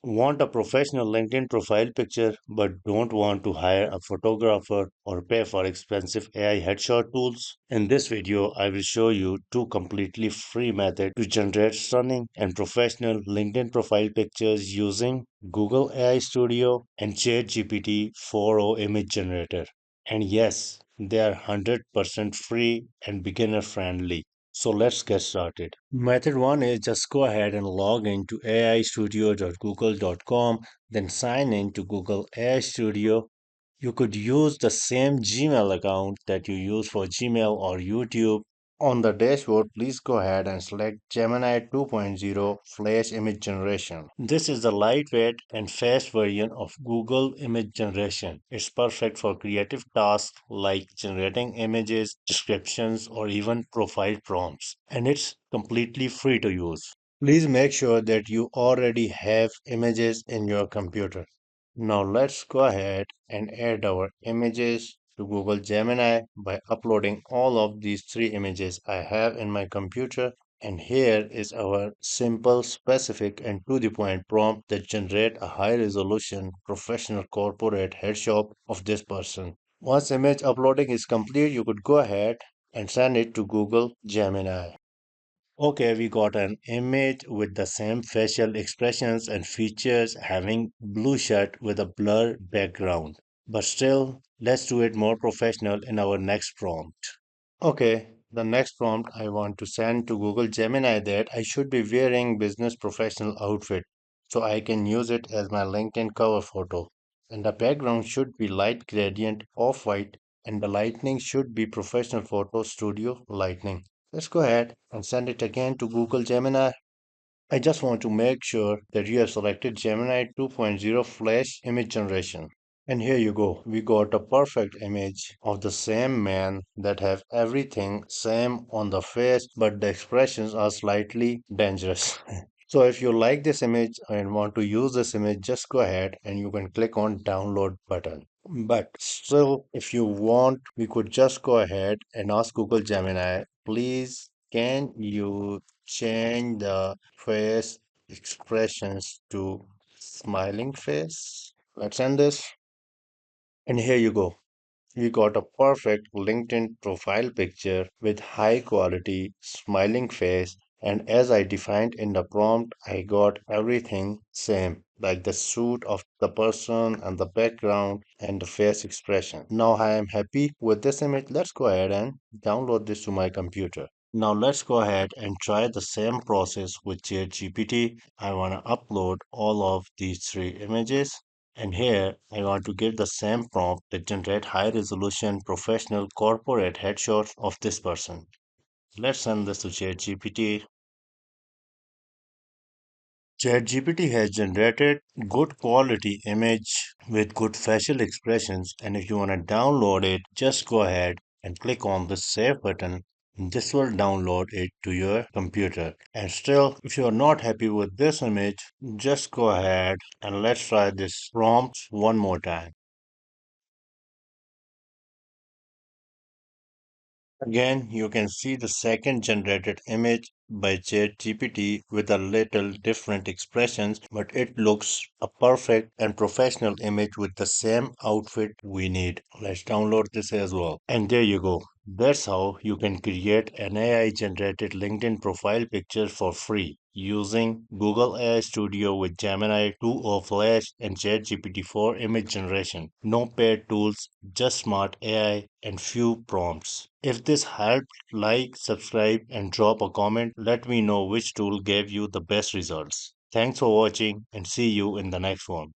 Want a professional LinkedIn profile picture but don't want to hire a photographer or pay for expensive AI headshot tools? In this video, I will show you two completely free methods to generate stunning and professional LinkedIn profile pictures using Google AI Studio and ChatGPT4 image generator. And yes, they are 100% free and beginner friendly. So let's get started. Method one is just go ahead and log into aistudio.google.com, then sign in to Google AI Studio. You could use the same Gmail account that you use for Gmail or YouTube. On the dashboard, please go ahead and select Gemini 2.0 Flash Image Generation. This is the lightweight and fast version of Google Image Generation. It's perfect for creative tasks like generating images, descriptions, or even profile prompts. And it's completely free to use. Please make sure that you already have images in your computer. Now let's go ahead and add our images to Google Gemini by uploading all of these three images I have in my computer. And here is our simple, specific, and to the point prompt that generate a high resolution professional corporate headshot of this person. Once image uploading is complete, you could go ahead and send it to Google Gemini. Okay, we got an image with the same facial expressions and features having blue shirt with a blur background. But still, let's do it more professional in our next prompt. Okay, the next prompt I want to send to Google Gemini that I should be wearing business professional outfit so I can use it as my LinkedIn cover photo. And the background should be light gradient off-white and the lighting should be professional photo studio lighting. Let's go ahead and send it again to Google Gemini. I just want to make sure that you have selected Gemini 2.0 Flash Image Generation. And here you go. We got a perfect image of the same man that have everything same on the face, but the expressions are slightly dangerous. So if you like this image and want to use this image, just go ahead and you can click on download button. But still, if you want, we could just go ahead and ask Google Gemini, please, can you change the face expressions to smiling face? Let's end this. And here you go. We got a perfect LinkedIn profile picture with high quality smiling face, and as I defined in the prompt I got everything same like the suit of the person and the background and the face expression. Now I am happy with this image. Let's go ahead and download this to my computer. Now let's go ahead and try the same process with ChatGPT. I want to upload all of these three images. And here I want to give the same prompt that generate high resolution professional corporate headshots of this person. Let's send this to ChatGPT. ChatGPT has generated good quality image with good facial expressions, and if you want to download it, just go ahead and click on the save button. This will download it to your computer. And still, if you are not happy with this image, just go ahead and let's try this prompt one more time. Again, you can see the second generated image by ChatGPT with a little different expressions, but it looks a perfect and professional image with the same outfit we need. Let's download this as well. And there you go. That's how you can create an AI generated LinkedIn profile picture for free using Google AI Studio with Gemini 2.0 Flash and ChatGPT4 image generation. No paid tools, just smart AI and few prompts. If this helped, like, subscribe, and drop a comment. Let me know which tool gave you the best results. Thanks for watching and see you in the next one.